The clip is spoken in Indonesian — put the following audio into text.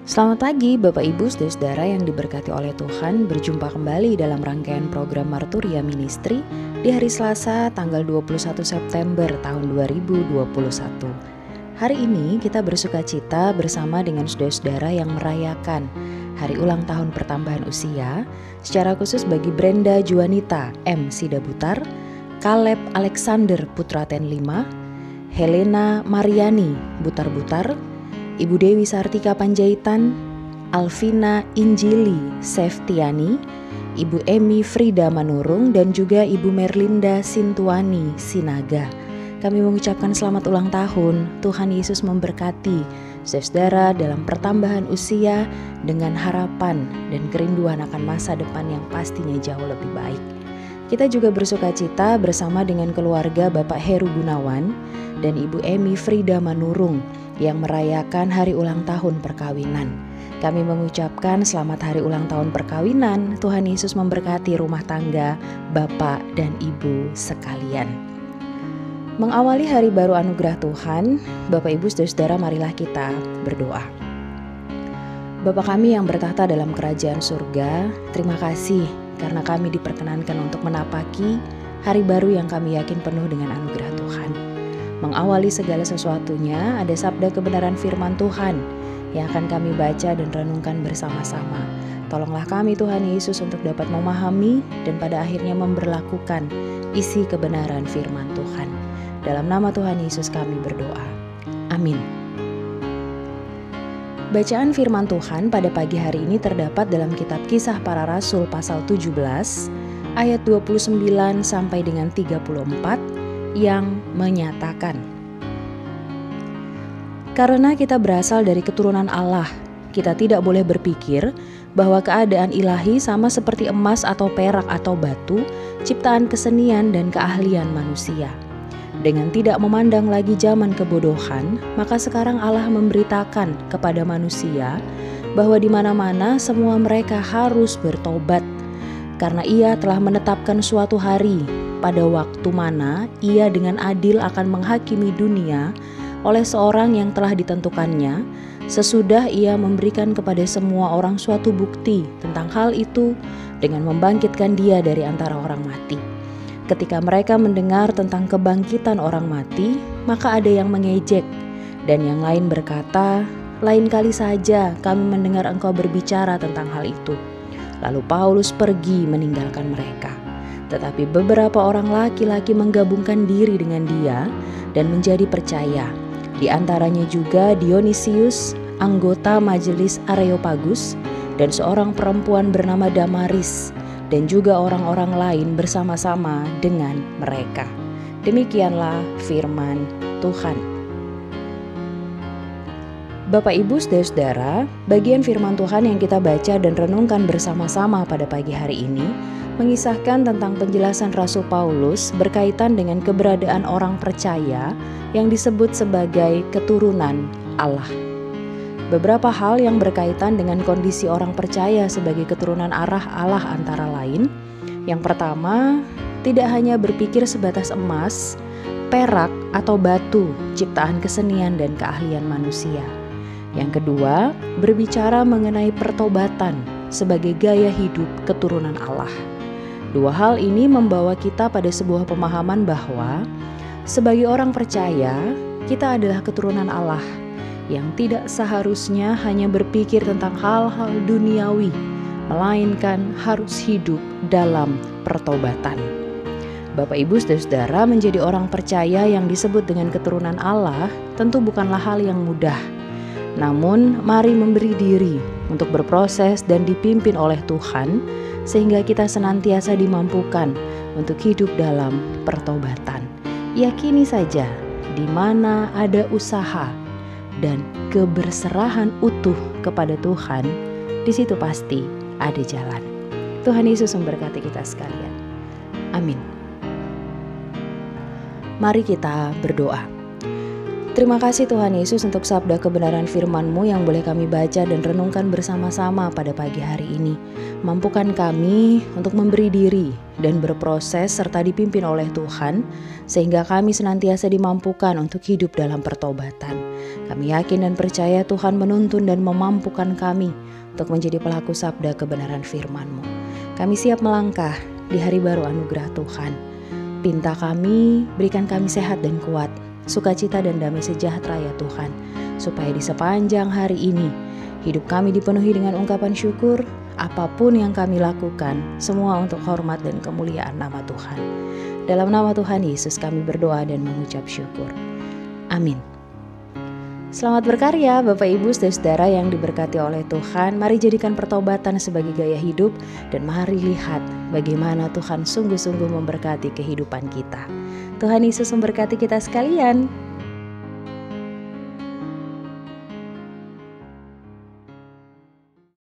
Selamat pagi Bapak Ibu Saudara yang diberkati oleh Tuhan. Berjumpa kembali dalam rangkaian program Marturia Ministry di hari Selasa tanggal 21 September tahun 2021. Hari ini kita bersukacita bersama dengan saudara-saudara yang merayakan hari ulang tahun pertambahan usia, secara khusus bagi Brenda Juanita M. Sidabutar, Caleb Alexander Putra Ten 5, Helena Mariani Butar-Butar, Ibu Dewi Sartika Panjaitan, Alvina Injili Seftiani, Ibu Emi Frida Manurung, dan juga Ibu Merlinda Sintuani Sinaga. Kami mengucapkan selamat ulang tahun. Tuhan Yesus memberkati saudara dalam pertambahan usia dengan harapan dan kerinduan akan masa depan yang pastinya jauh lebih baik. Kita juga bersukacita bersama dengan keluarga Bapak Heru Gunawan dan Ibu Emi Frida Manurung yang merayakan hari ulang tahun perkawinan. Kami mengucapkan selamat hari ulang tahun perkawinan. Tuhan Yesus memberkati rumah tangga Bapak dan Ibu sekalian. Mengawali hari baru anugerah Tuhan, Bapak Ibu saudara-saudara, marilah kita berdoa. Bapa kami yang bertahta dalam kerajaan surga, terima kasih karena kami diperkenankan untuk menapaki hari baru yang kami yakin penuh dengan anugerah Tuhan. Mengawali segala sesuatunya ada sabda kebenaran firman Tuhan yang akan kami baca dan renungkan bersama-sama. Tolonglah kami Tuhan Yesus untuk dapat memahami dan pada akhirnya memberlakukan isi kebenaran firman Tuhan. Dalam nama Tuhan Yesus kami berdoa. Amin. Bacaan firman Tuhan pada pagi hari ini terdapat dalam kitab Kisah Para Rasul pasal 17 ayat 29 sampai dengan 34 yang menyatakan, karena kita berasal dari keturunan Allah, kita tidak boleh berpikir bahwa keadaan ilahi sama seperti emas atau perak atau batu, ciptaan kesenian dan keahlian manusia. Dengan tidak memandang lagi zaman kebodohan, maka sekarang Allah memberitakan kepada manusia bahwa di mana-mana semua mereka harus bertobat, karena Ia telah menetapkan suatu hari pada waktu mana Ia dengan adil akan menghakimi dunia oleh seorang yang telah ditentukannya, sesudah Ia memberikan kepada semua orang suatu bukti tentang hal itu dengan membangkitkan Dia dari antara orang mati. Ketika mereka mendengar tentang kebangkitan orang mati, maka ada yang mengejek, dan yang lain berkata, lain kali saja kami mendengar engkau berbicara tentang hal itu. Lalu Paulus pergi meninggalkan mereka. Tetapi beberapa orang laki-laki menggabungkan diri dengan dia dan menjadi percaya. Di antaranya juga Dionisius, anggota majelis Areopagus, dan seorang perempuan bernama Damaris, dan juga orang-orang lain bersama-sama dengan mereka. Demikianlah firman Tuhan. Bapak Ibu saudara-saudara, bagian firman Tuhan yang kita baca dan renungkan bersama-sama pada pagi hari ini mengisahkan tentang penjelasan Rasul Paulus berkaitan dengan keberadaan orang percaya yang disebut sebagai keturunan Allah. Beberapa hal yang berkaitan dengan kondisi orang percaya sebagai keturunan Allah antara lain. Yang pertama, tidak hanya berpikir sebatas emas, perak, atau batu, ciptaan kesenian dan keahlian manusia. Yang kedua, berbicara mengenai pertobatan sebagai gaya hidup keturunan Allah. Dua hal ini membawa kita pada sebuah pemahaman bahwa sebagai orang percaya, kita adalah keturunan Allah yang tidak seharusnya hanya berpikir tentang hal-hal duniawi, melainkan harus hidup dalam pertobatan. Bapak Ibu saudara-saudara, menjadi orang percaya yang disebut dengan keturunan Allah tentu bukanlah hal yang mudah. Namun, mari memberi diri untuk berproses dan dipimpin oleh Tuhan, sehingga kita senantiasa dimampukan untuk hidup dalam pertobatan. Yakini saja, di mana ada usaha dan keberserahan utuh kepada Tuhan, di situ pasti ada jalan. Tuhan Yesus memberkati kita sekalian. Amin. Mari kita berdoa. Terima kasih Tuhan Yesus untuk sabda kebenaran firman-Mu yang boleh kami baca dan renungkan bersama-sama pada pagi hari ini. Mampukan kami untuk memberi diri dan berproses serta dipimpin oleh Tuhan, sehingga kami senantiasa dimampukan untuk hidup dalam pertobatan. Kami yakin dan percaya Tuhan menuntun dan memampukan kami untuk menjadi pelaku sabda kebenaran firman-Mu. Kami siap melangkah di hari baru anugerah Tuhan. Pinta kami, berikan kami sehat dan kuat, sukacita dan damai sejahtera ya Tuhan, supaya di sepanjang hari ini hidup kami dipenuhi dengan ungkapan syukur. Apapun yang kami lakukan, semua untuk hormat dan kemuliaan nama Tuhan. Dalam nama Tuhan Yesus kami berdoa dan mengucap syukur. Amin. Selamat berkarya Bapak Ibu Saudara yang diberkati oleh Tuhan. Mari jadikan pertobatan sebagai gaya hidup dan mari lihat bagaimana Tuhan sungguh-sungguh memberkati kehidupan kita. Tuhan Yesus memberkati kita sekalian.